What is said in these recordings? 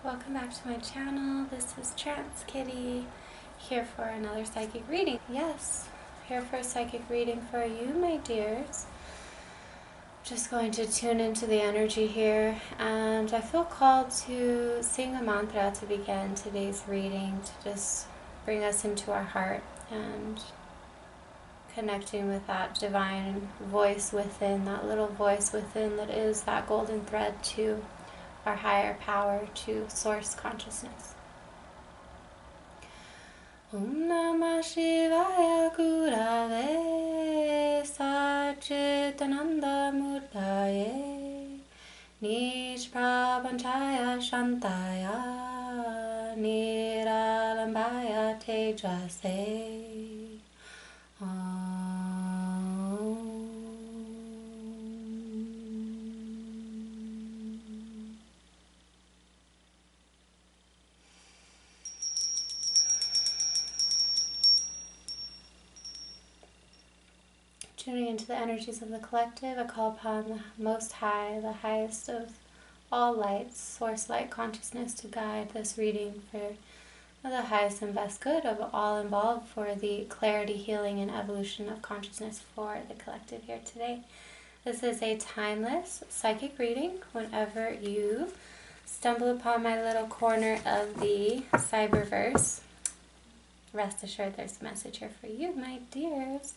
welcome back to my channel. This is Trance Kitty, here for another psychic reading. Yes, here for a psychic reading for you, my dears. Just going to tune into the energy here, and I feel called to sing a mantra to begin today's reading, to just bring us into our heart and connecting with that divine voice within, that little voice within that is that golden thread to our higher power, to source consciousness. Om Namah Shivaya Gurave Satchitananda Murtaye Nishprapanchaya Shantaya Niralambaya Tejase. Tuning into the energies of the collective, I call upon the Most High, the highest of all lights, Source Light Consciousness, to guide this reading for the highest and best good of all involved, for the clarity, healing, and evolution of consciousness for the collective here today. This is a timeless psychic reading. Whenever you stumble upon my little corner of the cyberverse, rest assured there's a message here for you, my dears.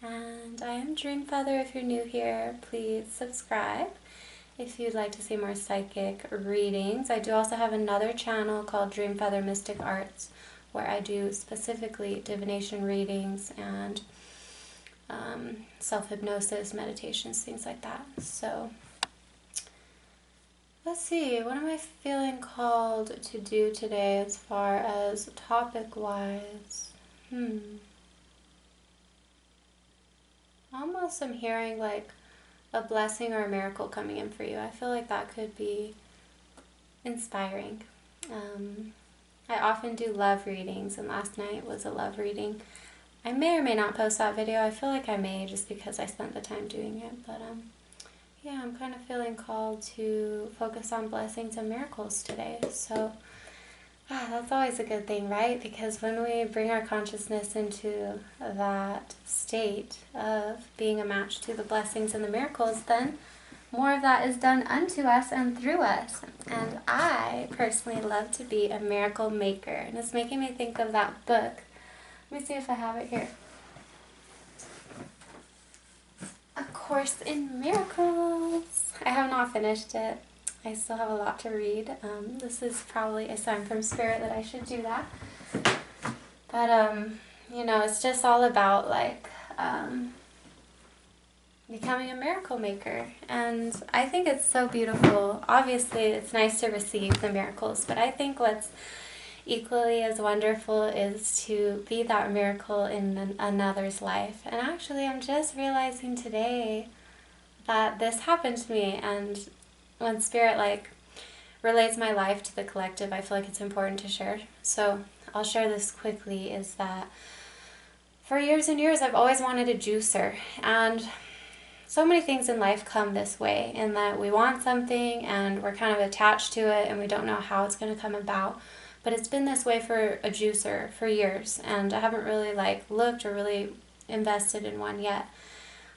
And I am Dreamfeather. If you're new here, please subscribe if you'd like to see more psychic readings. I do also have another channel called Dreamfeather Mystic Arts, where I do specifically divination readings and self-hypnosis, meditations, things like that. So let's see, what am I feeling called to do today as far as topic-wise? Almost I'm hearing like a blessing or a miracle coming in for you. I feel like that could be inspiring. I often do love readings, and last night was a love reading. I may or may not post that video. I feel like I may, just because I spent the time doing it. But yeah, I'm kind of feeling called to focus on blessings and miracles today. So that's always a good thing, right? Because when we bring our consciousness into that state of being a match to the blessings and the miracles, then more of that is done unto us and through us. And I personally love to be a miracle maker. And it's making me think of that book. Let me see if I have it here. A Course in Miracles. I have not finished it. I still have a lot to read. This is probably a sign from Spirit that I should do that. But, you know, it's just all about, like, becoming a miracle maker. And I think it's so beautiful. Obviously, it's nice to receive the miracles, but I think what's equally as wonderful is to be that miracle in another's life. And actually, I'm just realizing today that this happened to me, and when Spirit relates my life to the collective, I feel like it's important to share. So I'll share this quickly, is that for years and years I've always wanted a juicer, and so many things in life come this way, in that we want something and we're kind of attached to it and we don't know how it's going to come about. But it's been this way for a juicer for years, and I haven't really looked or really invested in one yet.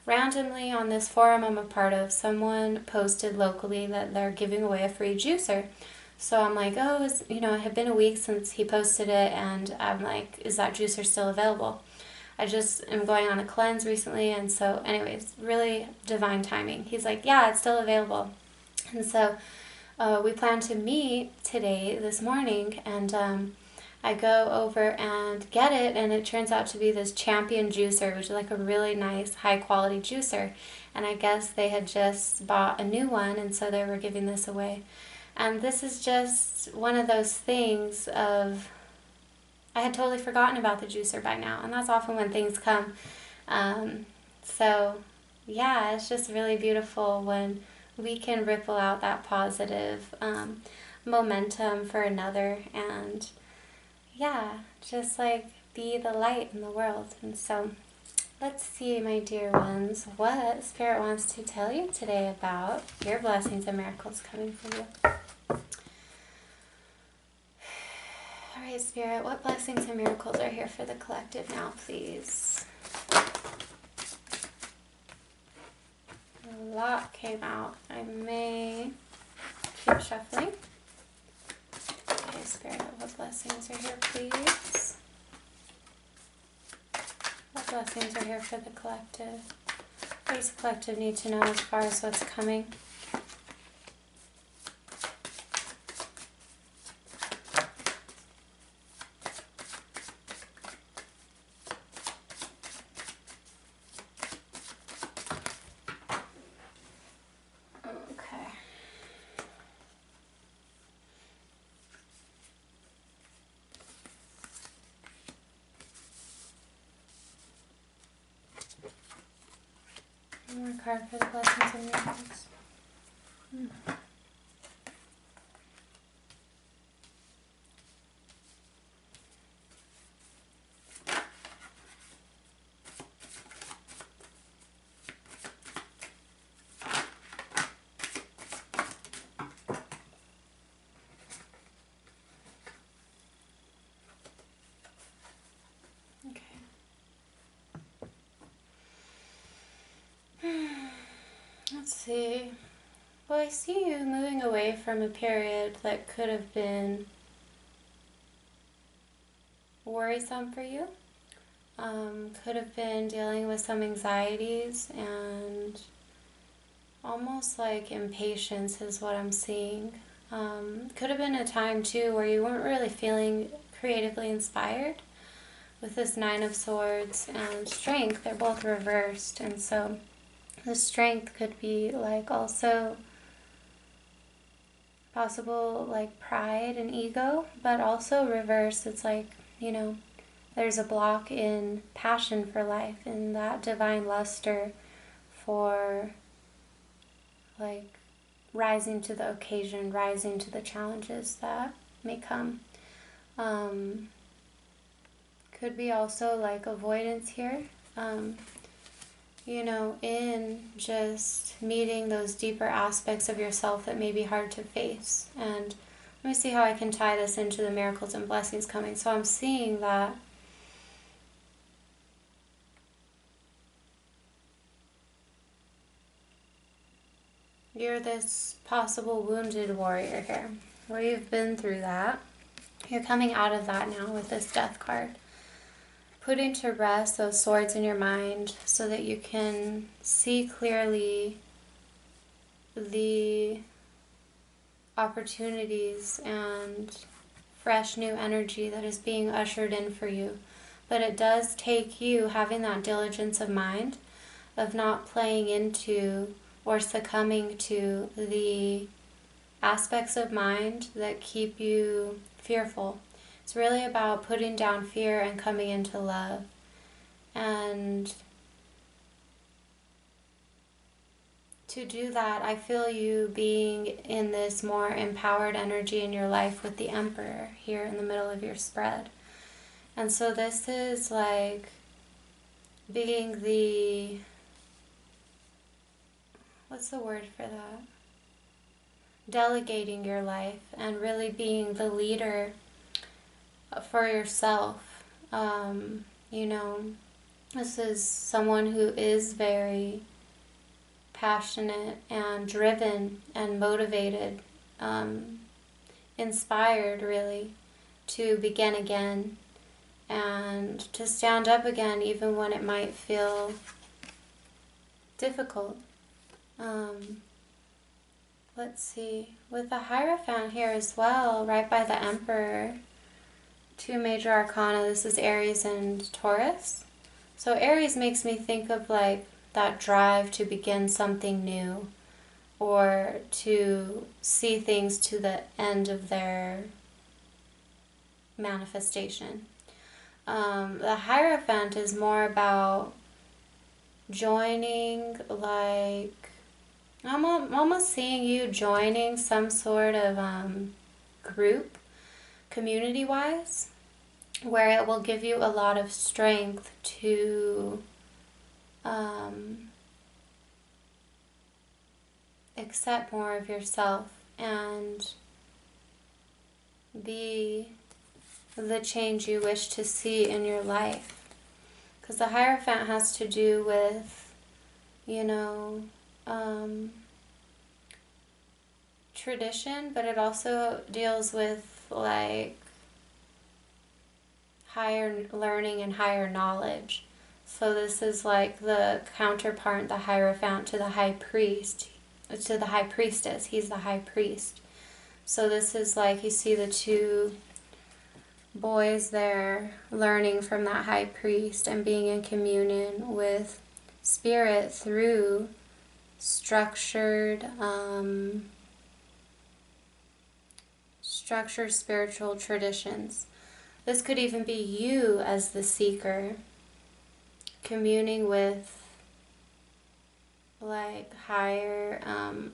Randomly on this forum I'm a part of, someone posted locally that they're giving away a free juicer. So I'm like, oh, it had been a week since he posted it, and I'm like, is that juicer still available? I just am going on a cleanse recently, and so anyways, really divine timing. He's like, yeah, it's still available. And so we plan to meet today, this morning, and I go over and get it, and it turns out to be this Champion juicer, which is like a really nice, high-quality juicer. And I guess they had just bought a new one, and so they were giving this away. And this is just one of those things of, I had totally forgotten about the juicer by now, and that's often when things come. So, yeah, it's just really beautiful when we can ripple out that positive momentum for another, and yeah, just be the light in the world. And so let's see, my dear ones, what Spirit wants to tell you today about your blessings and miracles coming for you. Okay, Spirit, what blessings and miracles are here for the collective now, please? A lot came out. I may keep shuffling. Okay, Spirit, what blessings are here, please? What blessings are here for the collective? What does the collective need to know as far as what's coming? Okay. One more card for the blessings and miracles. Let's see. Well, I see you moving away from a period that could have been worrisome for you. Could have been dealing with some anxieties and almost like impatience is what I'm seeing. Could have been a time too where you weren't really feeling creatively inspired. With this Nine of Swords and Strength, they're both reversed, and so the Strength could be like also possible like pride and ego, but also reverse. It's like, there's a block in passion for life, in that divine luster for like rising to the occasion, rising to the challenges that may come. Could be also like avoidance here, in just meeting those deeper aspects of yourself that may be hard to face. And let me see how I can tie this into the miracles and blessings coming. So I'm seeing that you're this possible wounded warrior here, where you've been through that. You're coming out of that now with this Death card. Putting to rest those swords in your mind so that you can see clearly the opportunities and fresh new energy that is being ushered in for you. But it does take you having that diligence of mind, of not playing into or succumbing to the aspects of mind that keep you fearful. It's really about putting down fear and coming into love. And to do that, I feel you being in this more empowered energy in your life with the Emperor here in the middle of your spread. And so this is like being the, what's the word for that? Delegating your life and really being the leader for yourself. This is someone who is very passionate and driven and motivated, inspired really to begin again and to stand up again even when it might feel difficult. Let's see, with the Hierophant here as well, right by the Emperor, two major arcana. This is Aries and Taurus. So Aries makes me think of like that drive to begin something new or to see things to the end of their manifestation. The Hierophant is more about joining, like, I'm almost seeing you joining some sort of group, community-wise, where it will give you a lot of strength to accept more of yourself and be the change you wish to see in your life. Because the Hierophant has to do with, tradition, but it also deals with like higher learning and higher knowledge. So this is like the counterpart, the Hierophant, to the high priest, to the high priestess. He's the high priest. So this is like, you see the two boys there learning from that high priest and being in communion with spirit through structured spiritual traditions. This could even be you as the seeker communing with like higher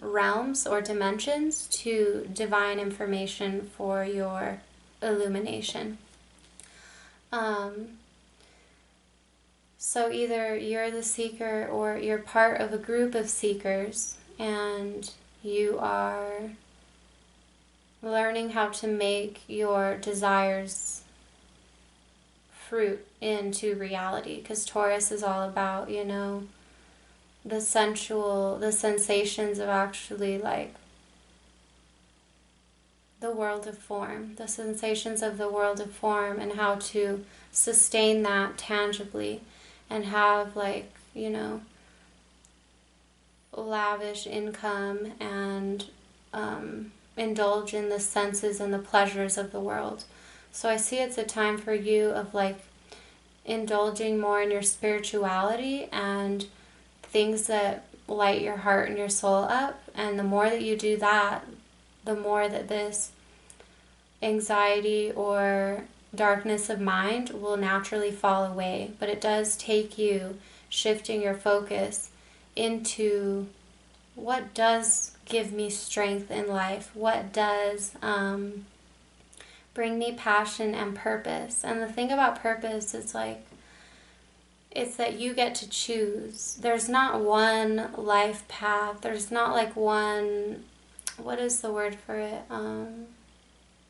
realms or dimensions to divine information for your illumination. So either you're the seeker or you're part of a group of seekers and you are learning how to make your desires fruit into reality, because Taurus is all about, the sensual, the sensations of actually like the world of form, the sensations of the world of form, and how to sustain that tangibly and have like, lavish income and indulge in the senses and the pleasures of the world. So I see it's a time for you of like indulging more in your spirituality and things that light your heart and your soul up. And the more that you do that, the more that this anxiety or darkness of mind will naturally fall away. But it does take you shifting your focus into what does give me strength in life, what does bring me passion and purpose. And the thing about purpose is like, it's that you get to choose. There's not one life path. There's not like one, what is the word for it?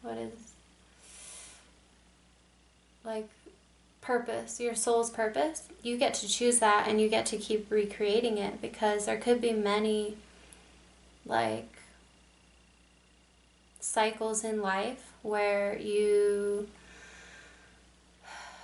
What is, like, purpose, your soul's purpose. You get to choose that and you get to keep recreating it, because there could be many, like, cycles in life where you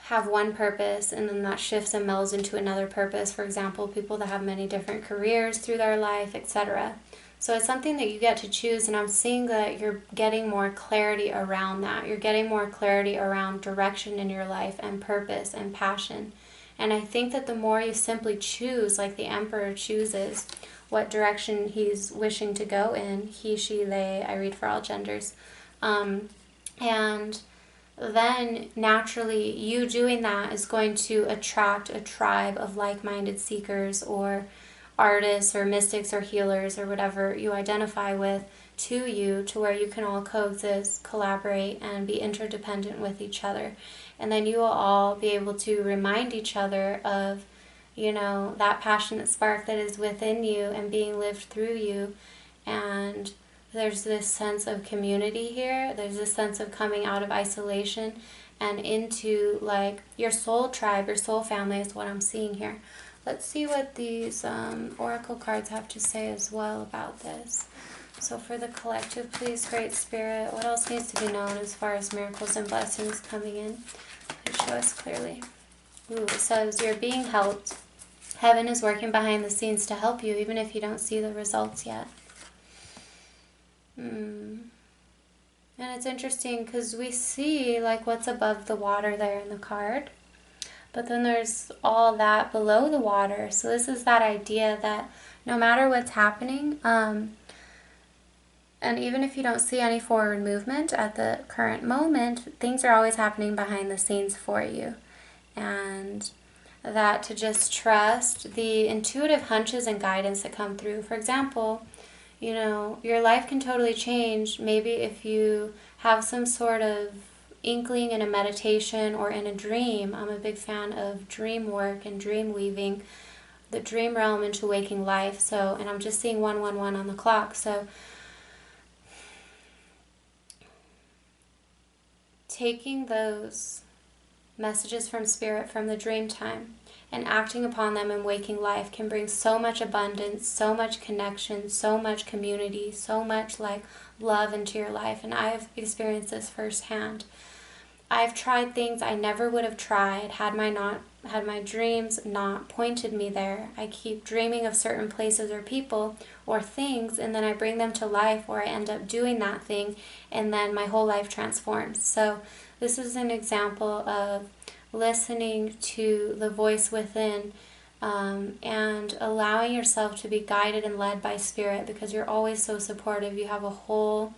have one purpose and then that shifts and melds into another purpose. For example, people that have many different careers through their life, etc. So it's something that you get to choose, and I'm seeing that you're getting more clarity around that. You're getting more clarity around direction in your life and purpose and passion. And I think that the more you simply choose, like the Emperor chooses what direction he's wishing to go in, he, she, they, I read for all genders, and then naturally you doing that is going to attract a tribe of like-minded seekers or artists or mystics or healers or whatever you identify with to you, to where you can all coexist, collaborate, and be interdependent with each other. And then you will all be able to remind each other of, that passionate spark that is within you and being lived through you. And there's this sense of community here. There's this sense of coming out of isolation and into like your soul tribe, your soul family is what I'm seeing here. Let's see what these oracle cards have to say as well about this. So for the collective, please, Great Spirit, what else needs to be known as far as miracles and blessings coming in? Please show us clearly. Ooh, it says you're being helped. Heaven is working behind the scenes to help you, even if you don't see the results yet. And it's interesting because we see like what's above the water there in the card. But then there's all that below the water. So this is that idea that no matter what's happening, and even if you don't see any forward movement at the current moment, things are always happening behind the scenes for you. And that to just trust the intuitive hunches and guidance that come through. For example, your life can totally change maybe if you have some sort of inkling in a meditation or in a dream. I'm a big fan of dream work and dream weaving, the dream realm into waking life. So, and I'm just seeing 111 on the clock. So taking those messages from Spirit from the dream time and acting upon them in waking life can bring so much abundance, so much connection, so much community, so much like love into your life. And I've experienced this firsthand. I've tried things I never would have tried had my dreams not pointed me there. I keep dreaming of certain places or people or things, and then I bring them to life, or I end up doing that thing, and then my whole life transforms. So this is an example of listening to the voice within, and allowing yourself to be guided and led by Spirit, because you're always so supportive. You have a whole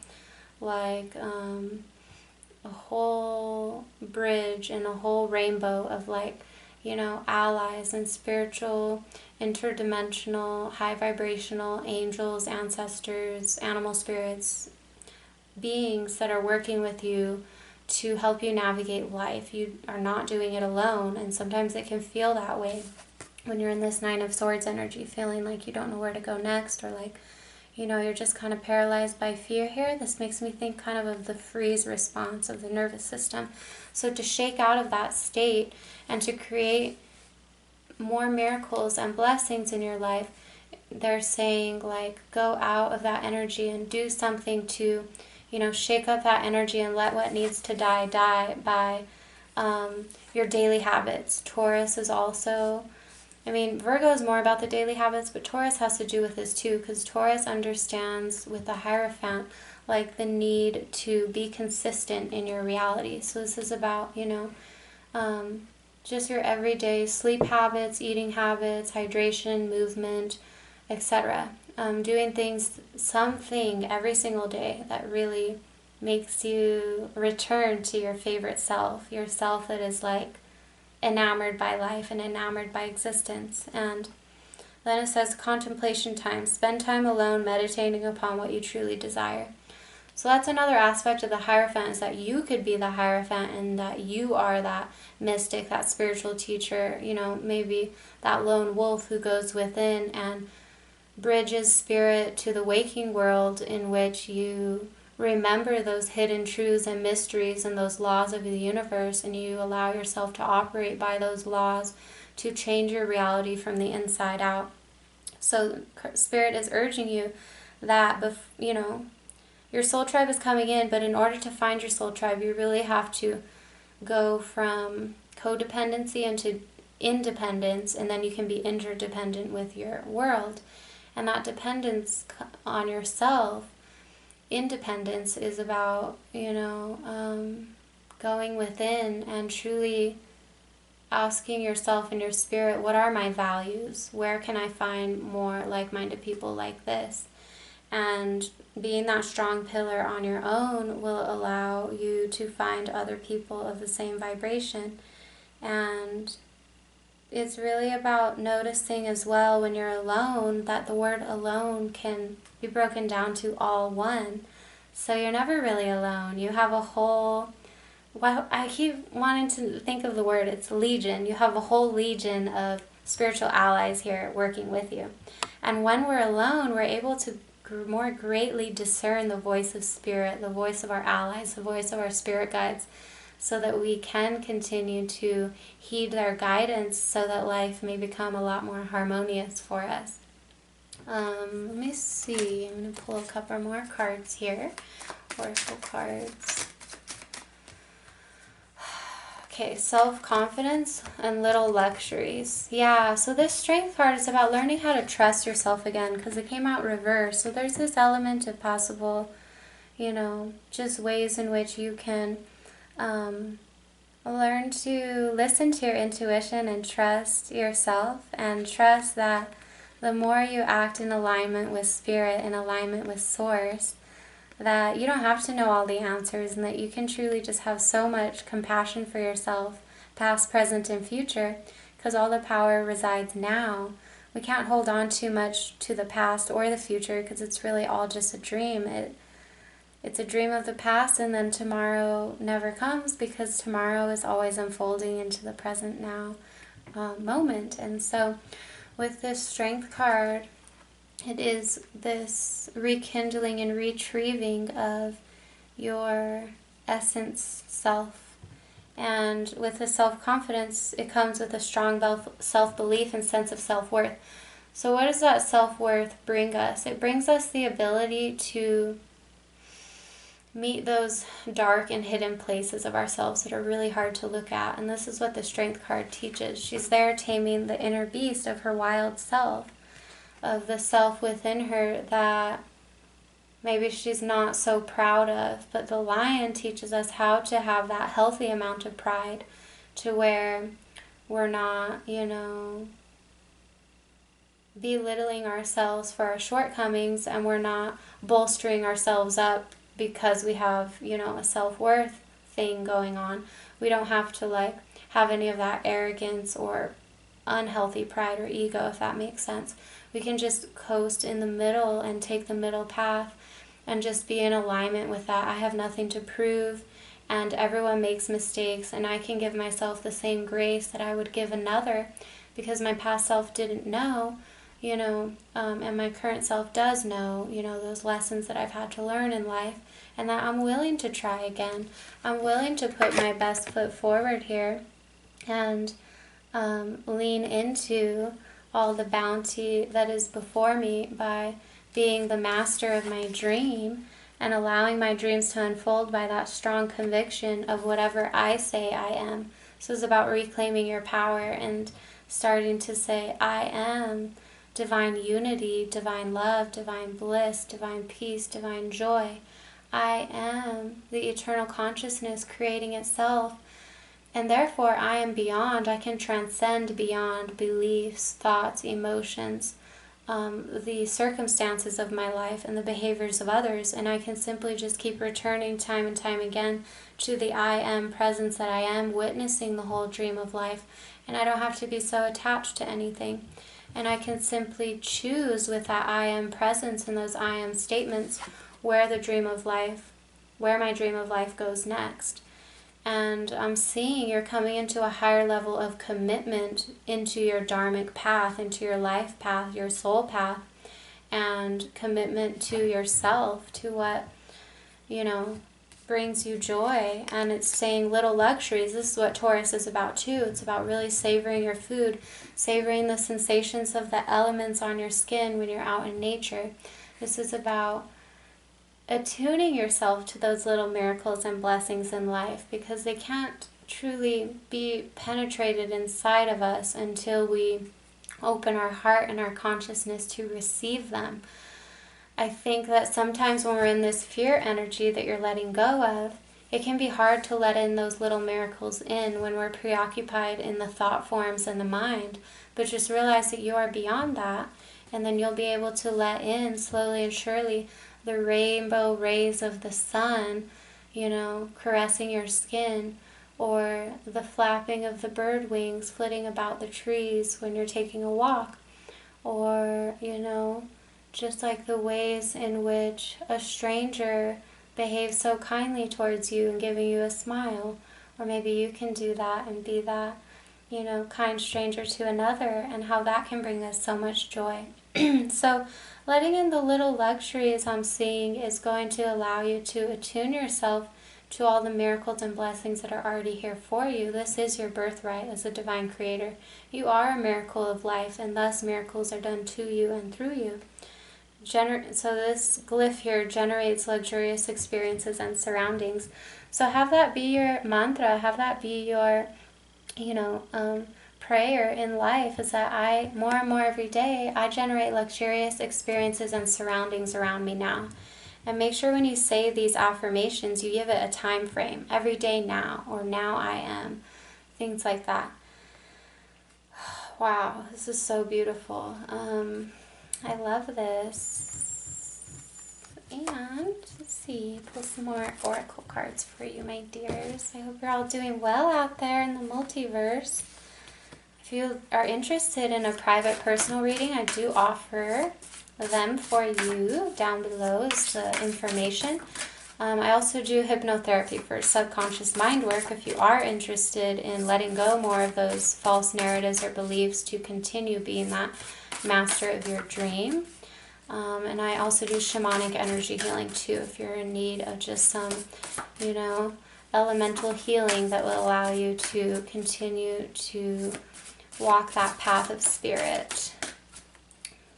bridge and a whole rainbow of allies and spiritual, interdimensional, high vibrational angels, ancestors, animal spirits, beings that are working with you to help you navigate life. You are not doing it alone, and sometimes it can feel that way when you're in this Nine of Swords energy, feeling like you don't know where to go next, or you're just kind of paralyzed by fear here. This makes me think kind of the freeze response of the nervous system. So to shake out of that state and to create more miracles and blessings in your life, they're saying go out of that energy and do something to, shake up that energy and let what needs to die by your daily habits. Taurus is also, Virgo is more about the daily habits, but Taurus has to do with this too, because Taurus understands with the Hierophant the need to be consistent in your reality. So this is about, just your everyday sleep habits, eating habits, hydration, movement, etc. Doing something every single day that really makes you return to your favorite self, your self that is enamored by life and enamored by existence. And then it says contemplation time. Spend time alone meditating upon what you truly desire. So that's another aspect of the Hierophant, is that you could be the Hierophant, and that you are that mystic, that spiritual teacher, maybe that lone wolf who goes within and bridges spirit to the waking world, in which you remember those hidden truths and mysteries and those laws of the universe, and you allow yourself to operate by those laws to change your reality from the inside out. So Spirit is urging you that, your soul tribe is coming in, but in order to find your soul tribe, you really have to go from codependency into independence, and then you can be interdependent with your world. And that dependence on yourself, independence, is about, going within and truly asking yourself and your spirit, what are my values? Where can I find more like-minded people like this? And being that strong pillar on your own will allow you to find other people of the same vibration. And it's really about noticing as well, when you're alone, that the word alone can be broken down to all one. So you're never really alone. You have a whole, I keep wanting to think of the word, it's legion. You have a whole legion of spiritual allies here working with you. And when we're alone, we're able to more greatly discern the voice of Spirit, the voice of our allies, the voice of our spirit guides, so that we can continue to heed their guidance, so that life may become a lot more harmonious for us. Let me see. I'm going to pull a couple more cards here. Oracle cards. Okay, self-confidence and little luxuries. Yeah, so this strength card is about learning how to trust yourself again, because it came out reversed. So there's this element of possible, just ways in which you can learn to listen to your intuition and trust yourself, and trust that the more you act in alignment with Spirit, in alignment with Source, that you don't have to know all the answers, and that you can truly just have so much compassion for yourself, past, present, and future, because all the power resides now. We can't hold on too much to the past or the future, because it's really all just a dream. It's a dream of the past, and then tomorrow never comes, because tomorrow is always unfolding into the present now moment. And so with this strength card, it is this rekindling and retrieving of your essence self. And with the self-confidence, it comes with a strong self-belief and sense of self-worth. So what does that self-worth bring us? It brings us the ability to meet those dark and hidden places of ourselves that are really hard to look at. And this is what the Strength card teaches. She's there taming the inner beast of her wild self, of the self within her that maybe she's not so proud of. But the lion teaches us how to have that healthy amount of pride, to where we're not, belittling ourselves for our shortcomings, and we're not bolstering ourselves up because we have, a self-worth thing going on. We don't have to have any of that arrogance or unhealthy pride or ego, if that makes sense. We can just coast in the middle and take the middle path and just be in alignment with that. I have nothing to prove, and everyone makes mistakes, and I can give myself the same grace that I would give another, because my past self didn't know, and my current self does know, those lessons that I've had to learn in life, and that I'm willing to try again. I'm willing to put my best foot forward here and lean into all the bounty that is before me by being the master of my dream and allowing my dreams to unfold by that strong conviction of whatever I say I am. So it's about reclaiming your power and starting to say, I am divine unity, divine love, divine bliss, divine peace, divine joy. I am the eternal consciousness creating itself, and therefore I am beyond. I can transcend beyond beliefs, thoughts, emotions, the circumstances of my life and the behaviors of others, and I can simply just keep returning time and time again to the I am presence that I am, witnessing the whole dream of life, and I don't have to be so attached to anything. And I can simply choose with that I am presence and those I am statements where my dream of life goes next. And I'm seeing you're coming into a higher level of commitment into your dharmic path, into your life path, your soul path, and commitment to yourself, to what, brings you joy. And it's saying little luxuries. This is what Taurus is about too. It's about really savoring your food, savoring the sensations of the elements on your skin when you're out in nature. This is about attuning yourself to those little miracles and blessings in life, because they can't truly be penetrated inside of us until we open our heart and our consciousness to receive them. I think that sometimes when we're in this fear energy that you're letting go of, it can be hard to let in those little miracles in when we're preoccupied in the thought forms and the mind. But just realize that you are beyond that, and then you'll be able to let in slowly and surely the rainbow rays of the sun, caressing your skin, or the flapping of the bird wings flitting about the trees when you're taking a walk, or, just like the ways in which a stranger behaves so kindly towards you and giving you a smile. Or maybe you can do that and be that, kind stranger to another, and how that can bring us so much joy. So letting in the little luxuries I'm seeing is going to allow you to attune yourself to all the miracles and blessings that are already here for you. This is your birthright as a divine creator. You are a miracle of life, and thus miracles are done to you and through you. So this glyph here generates luxurious experiences and surroundings. So have that be your mantra, have that be your, prayer in life, is that more and more every day, I generate luxurious experiences and surroundings around me now. And make sure when you say these affirmations, you give it a time frame. Every day now, or now I am. Things like that. Wow, this is so beautiful. I love this. And let's see, pull some more oracle cards for you, my dears. I hope you're all doing well out there in the multiverse. If you are interested in a private personal reading, I do offer them for you. Down below is the information. I also do hypnotherapy for subconscious mind work if you are interested in letting go more of those false narratives or beliefs to continue being that master of your dream. And I also do shamanic energy healing too, if you're in need of just some, you know, elemental healing that will allow you to continue to walk that path of spirit.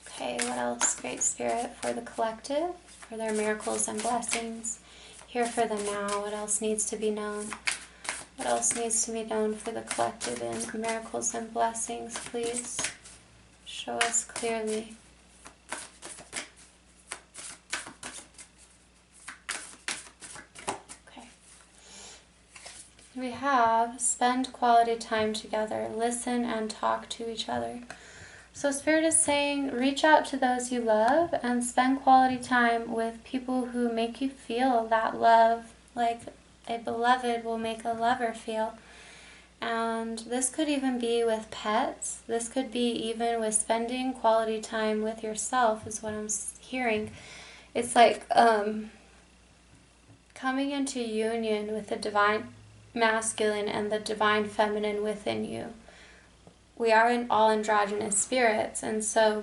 Okay, what else? Great Spirit for the collective, for their miracles and blessings. Here for them now. What else needs to be known? What else needs to be known for the collective and miracles and blessings, please? Show us clearly. Okay. We have spend quality time together, listen and talk to each other. So Spirit is saying, reach out to those you love and spend quality time with people who make you feel that love, like a beloved will make a lover feel. And this could even be with pets. This could be even with spending quality time with yourself, is what I'm hearing. It's like coming into union with the divine masculine and the divine feminine within you. We are all androgynous spirits, and so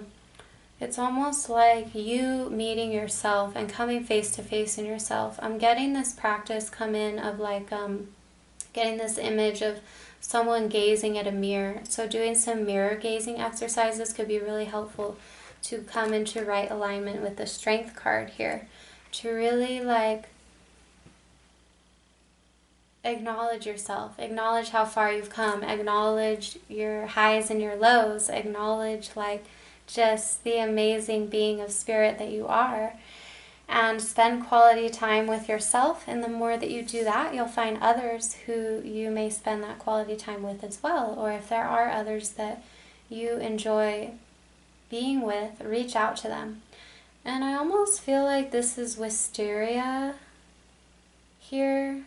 it's almost like you meeting yourself and coming face to face in yourself. I'm getting this practice come in of like getting this image of someone gazing at a mirror. So doing some mirror gazing exercises could be really helpful to come into right alignment with the strength card here, to really like acknowledge yourself, acknowledge how far you've come, acknowledge your highs and your lows, acknowledge like just the amazing being of spirit that you are, and spend quality time with yourself. And the more that you do that, you'll find others who you may spend that quality time with as well. Or if there are others that you enjoy being with, reach out to them. And I almost feel like this is wisteria here.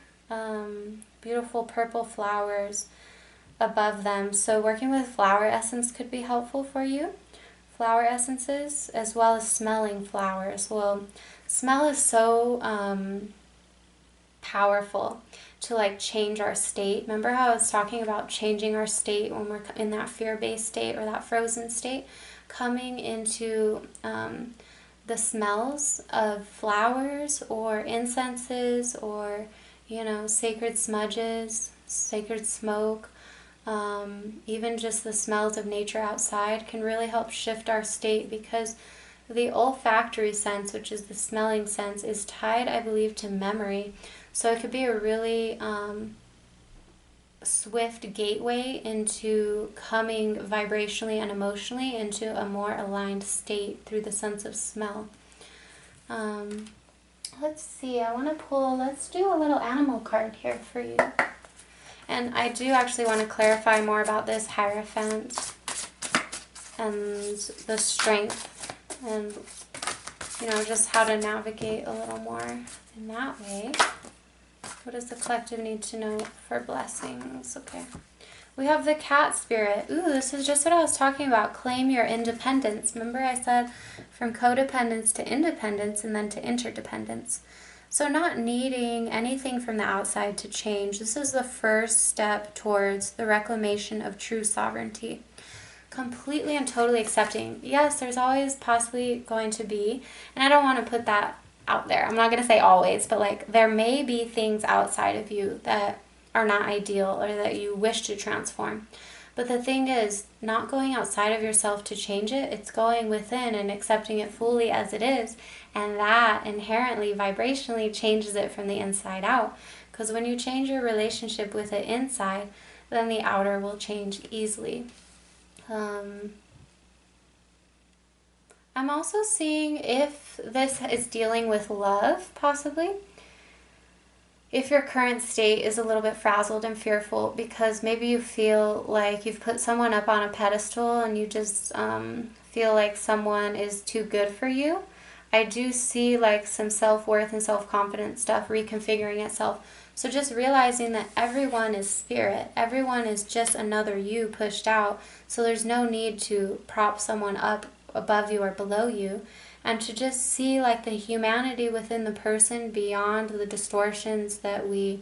Beautiful purple flowers above them. So working with flower essence could be helpful for you. Flower essences, as well as smelling flowers. Well, smell is so powerful to like change our state. Remember how I was talking about changing our state when we're in that fear-based state or that frozen state? Coming into the smells of flowers or incenses or, you know, sacred smudges, sacred smoke, even just the smells of nature outside can really help shift our state, because the olfactory sense, which is the smelling sense, is tied, I believe, to memory. So it could be a really swift gateway into coming vibrationally and emotionally into a more aligned state through the sense of smell. Let's see, I want to pull, let's do a little animal card here for you. And I do actually want to clarify more about this Hierophant and the strength and, you know, just how to navigate a little more in that way. What does the collective need to know for blessings? Okay. We have the cat spirit. Ooh, this is just what I was talking about. Claim your independence. Remember I said from codependence to independence and then to interdependence. So not needing anything from the outside to change. This is the first step towards the reclamation of true sovereignty. Completely and totally accepting. Yes, there's always possibly going to be, and I don't want to put that out there. I'm not going to say always, but like there may be things outside of you that are not ideal or that you wish to transform. But the thing is, not going outside of yourself to change it, it's going within and accepting it fully as it is. And that inherently, vibrationally changes it from the inside out. Because when you change your relationship with it inside, then the outer will change easily. I'm also seeing if this is dealing with love, possibly. If your current state is a little bit frazzled and fearful because maybe you feel like you've put someone up on a pedestal and you just feel like someone is too good for you, I do see like some self-worth and self-confidence stuff reconfiguring itself. So just realizing that everyone is spirit. Everyone is just another you pushed out. So there's no need to prop someone up above you or below you. And to just see like the humanity within the person beyond the distortions that we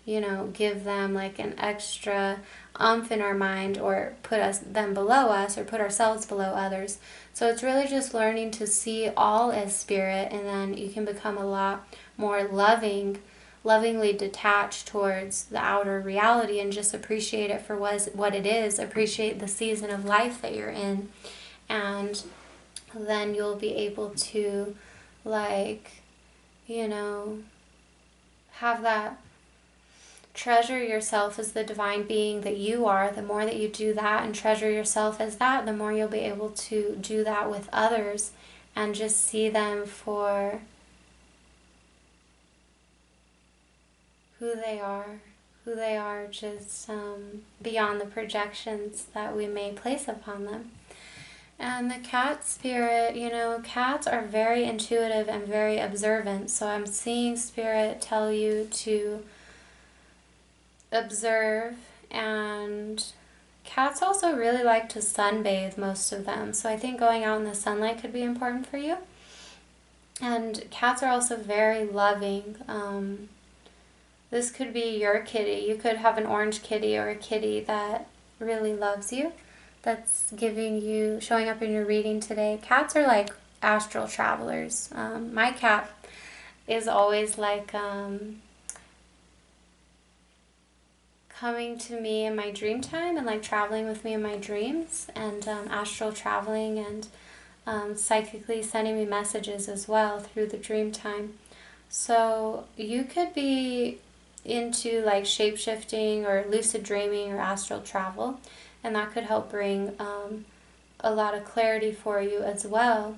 give them like an extra umph in our mind, or put them below us, or put ourselves below others. So it's really just learning to see all as spirit, and then you can become a lot more lovingly detached towards the outer reality, and just appreciate it for what it is, appreciate the season of life that you're in. And then you'll be able to, like, have that, treasure yourself as the divine being that you are. The more that you do that and treasure yourself as that, the more you'll be able to do that with others, and just see them for who they are, just beyond the projections that we may place upon them. And the cat spirit, cats are very intuitive and very observant. So I'm seeing spirit tell you to observe. And cats also really like to sunbathe, most of them. So I think going out in the sunlight could be important for you. And cats are also very loving. This could be your kitty. You could have an orange kitty, or a kitty that really loves you, that's showing up in your reading today. Cats are like astral travelers. My cat is always like coming to me in my dream time, and like traveling with me in my dreams, and astral traveling, and psychically sending me messages as well through the dream time. So you could be into like shape-shifting or lucid dreaming or astral travel, and that could help bring a lot of clarity for you as well.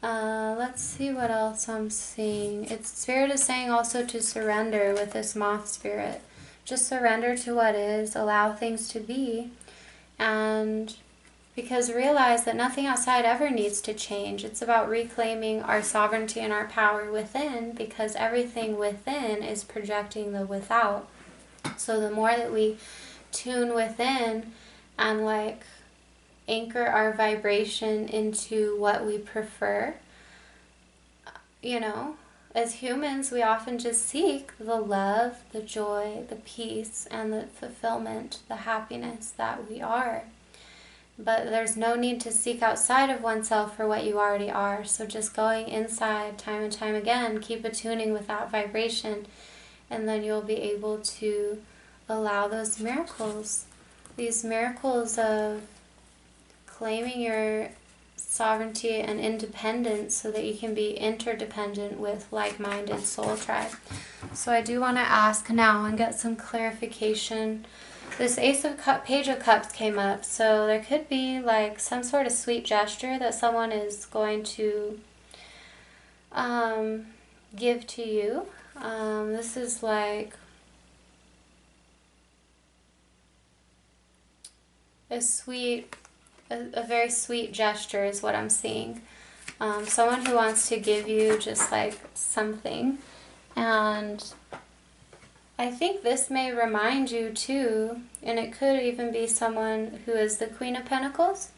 Let's see what else I'm seeing. Spirit is saying also to surrender with this moth spirit. Just surrender to what is, allow things to be, and because realize that nothing outside ever needs to change. It's about reclaiming our sovereignty and our power within, because everything within is projecting the without. So the more that we tune within and like anchor our vibration into what we prefer, as humans, we often just seek the love, the joy, the peace, and the fulfillment, the happiness that we are. But there's no need to seek outside of oneself for what you already are. So just going inside time and time again, keep attuning with that vibration, and then you'll be able to allow those miracles. These miracles of claiming your sovereignty and independence, so that you can be interdependent with like-minded soul tribe. So I do want to ask now and get some clarification. This Page of Cups came up, so there could be like some sort of sweet gesture that someone is going to give to you. This is like a very sweet gesture is what I'm seeing. Someone who wants to give you just like something. And I think this may remind you too, and it could even be someone who is the Queen of Pentacles,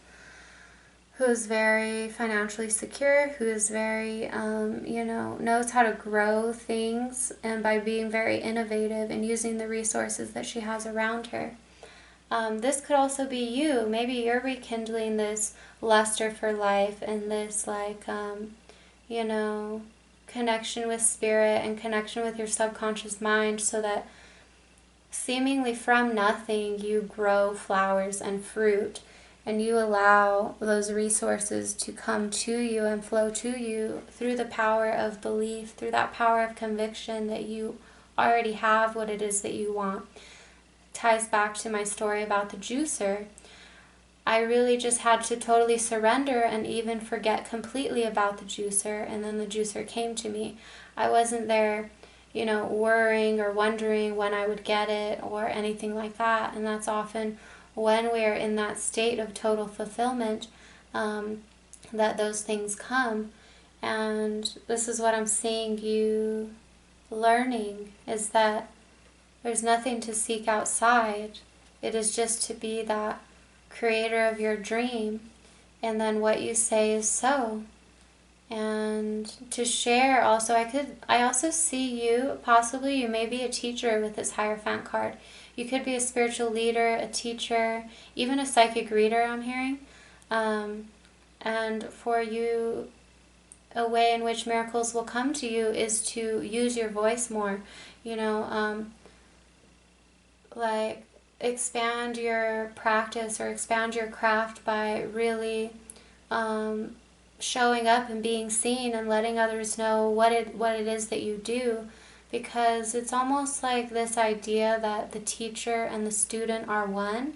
who is very financially secure, who is very, knows how to grow things, and by being very innovative and using the resources that she has around her. This could also be you. Maybe you're rekindling this luster for life, and this connection with spirit and connection with your subconscious mind, so that seemingly from nothing you grow flowers and fruit, and you allow those resources to come to you and flow to you through the power of belief, through that power of conviction that you already have what it is that you want. Ties back to my story about the juicer. I really just had to totally surrender and even forget completely about the juicer, and then the juicer came to me. I wasn't there, worrying or wondering when I would get it or anything like that. And that's often when we're in that state of total fulfillment, that those things come. And this is what I'm seeing you learning, is that there's nothing to seek outside. It is just to be that creator of your dream, and then what you say is so. And and to share also. I also see you, possibly you may be a teacher with this Hierophant card. You could be a spiritual leader, a teacher, even a psychic reader, I'm hearing. And for you, a way in which miracles will come to you is to use your voice more, like expand your practice or expand your craft by really showing up and being seen and letting others know what it is that you do, because it's almost like this idea that the teacher and the student are one,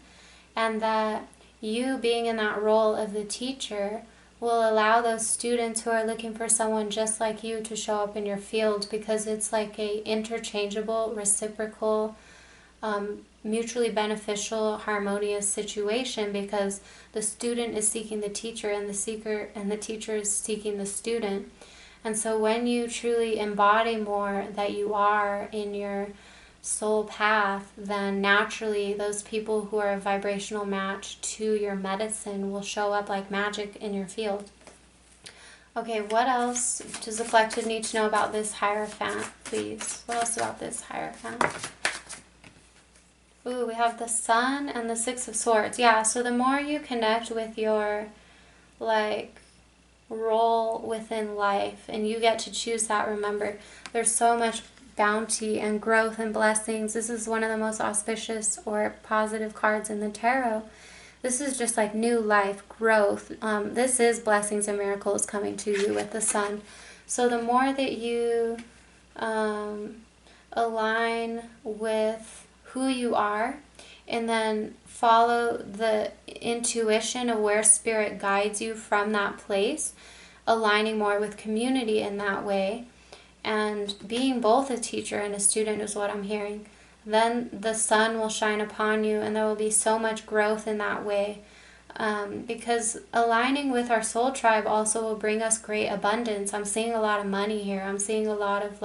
and that you being in that role of the teacher will allow those students who are looking for someone just like you to show up in your field, because it's like a interchangeable, reciprocal, mutually beneficial, harmonious situation, because the student is seeking the teacher and the teacher is seeking the student. And so when you truly embody more that you are in your soul path, then naturally those people who are a vibrational match to your medicine will show up like magic in your field. Okay, what else does the collective need to know about this Hierophant, please? What else about this Hierophant? Ooh, we have the Sun and the Six of Swords. Yeah, so the more you connect with your, role within life, and you get to choose that, remember, there's so much bounty and growth and blessings. This is one of the most auspicious or positive cards in the tarot. This is just like new life, growth. This is blessings and miracles coming to you with the Sun. So the more that you align with who you are, and then follow the intuition of where Spirit guides you from that place, aligning more with community in that way, and being both a teacher and a student is what I'm hearing, then the sun will shine upon you, and there will be so much growth in that way. Because aligning with our soul tribe also will bring us great abundance. I'm seeing a lot of money here. I'm seeing a lot of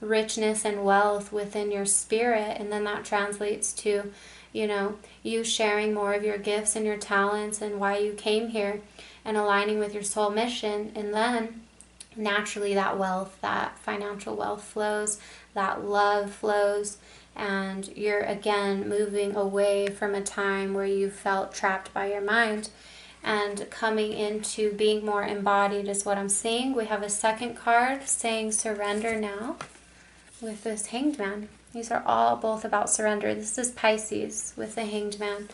richness and wealth within your spirit, and then that translates to, you sharing more of your gifts and your talents and why you came here, and aligning with your soul mission, and then naturally that wealth, that financial wealth flows, that love flows, and you're again moving away from a time where you felt trapped by your mind and coming into being more embodied is what I'm seeing. We have a second card saying surrender now with this Hanged Man. These are all both about surrender. This is Pisces with the Hanged Man.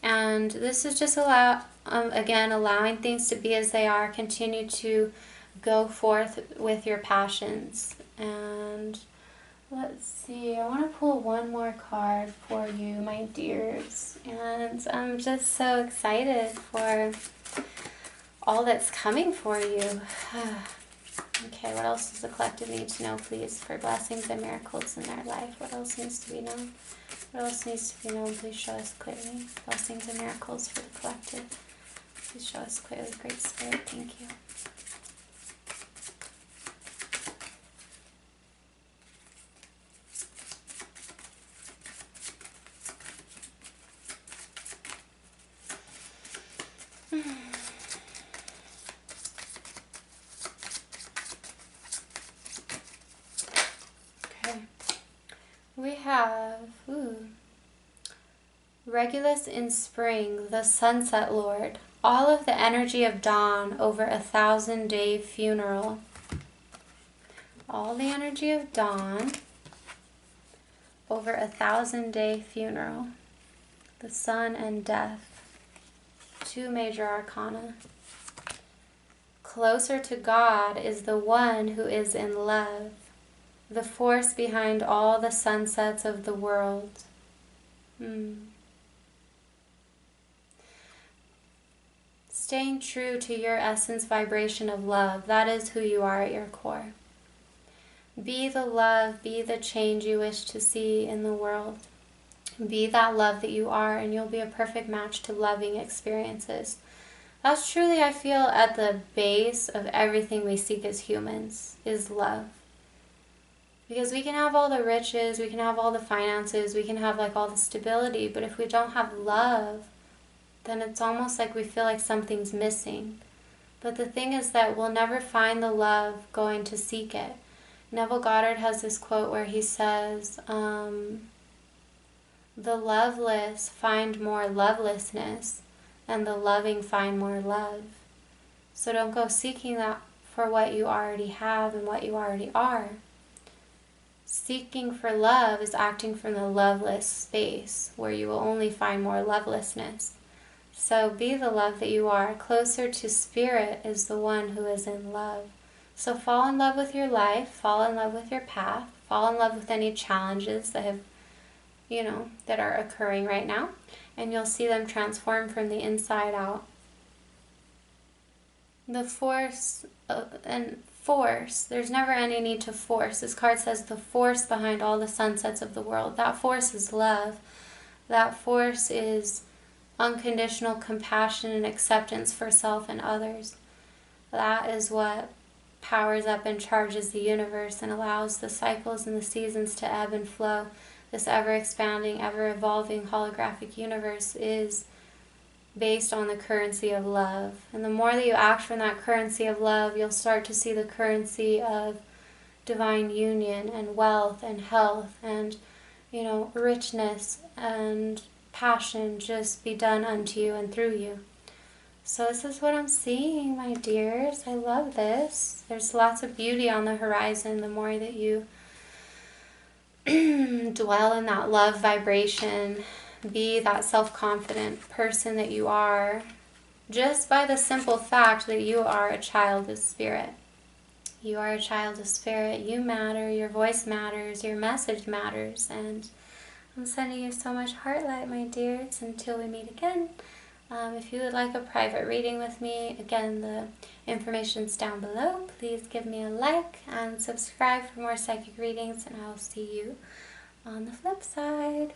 And this is just allowing things to be as they are. Continue to go forth with your passions. And let's see, I want to pull one more card for you, my dears. And I'm just so excited for all that's coming for you. Okay, what else does the collective need to know, please, for blessings and miracles in their life? What else needs to be known? What else needs to be known? Please show us clearly. Blessings and miracles for the collective. Please show us clearly, Great Spirit. Thank you. We have, Regulus in spring, the sunset lord, all of the energy of dawn over a 1,000-day funeral. All the energy of dawn over a 1,000-day funeral. The sun and death. Two major arcana. Closer to God is the one who is in love, the force behind all the sunsets of the world. Staying true to your essence vibration of love, that is who you are at your core. Be the love, be the change you wish to see in the world. Be that love that you are, and you'll be a perfect match to loving experiences. That's truly, I feel, at the base of everything we seek as humans, is love. Because we can have all the riches, we can have all the finances, we can have all the stability, but if we don't have love, then it's almost like we feel like something's missing. But the thing is that we'll never find the love going to seek it. Neville Goddard has this quote where he says, the loveless find more lovelessness, and the loving find more love. So don't go seeking that for what you already have and what you already are. Seeking for love is acting from the loveless space, where you will only find more lovelessness. So be the love that you are. Closer to spirit is the one who is in love. So fall in love with your life, fall in love with your path, fall in love with any challenges that have, that are occurring right now, and you'll see them transform from the inside out. The force, there's never any need to force. This card says the force behind all the sunsets of the world. That force is love. That force is unconditional compassion and acceptance for self and others. That is what powers up and charges the universe and allows the cycles and the seasons to ebb and flow. This ever-expanding, ever-evolving holographic universe is based on the currency of love. And the more that you act from that currency of love, you'll start to see the currency of divine union and wealth and health and, richness and passion just be done unto you and through you. So this is what I'm seeing, my dears. I love this. There's lots of beauty on the horizon the more that you dwell in that love vibration. Be that self-confident person that you are, just by the simple fact that you are a child of spirit. You are a child of spirit. You matter. Your voice matters. Your message matters. And I'm sending you so much heart light, my dears, until we meet again. If you would like a private reading with me, again, the information's down below. Please give me a like and subscribe for more psychic readings, and I'll see you on the flip side.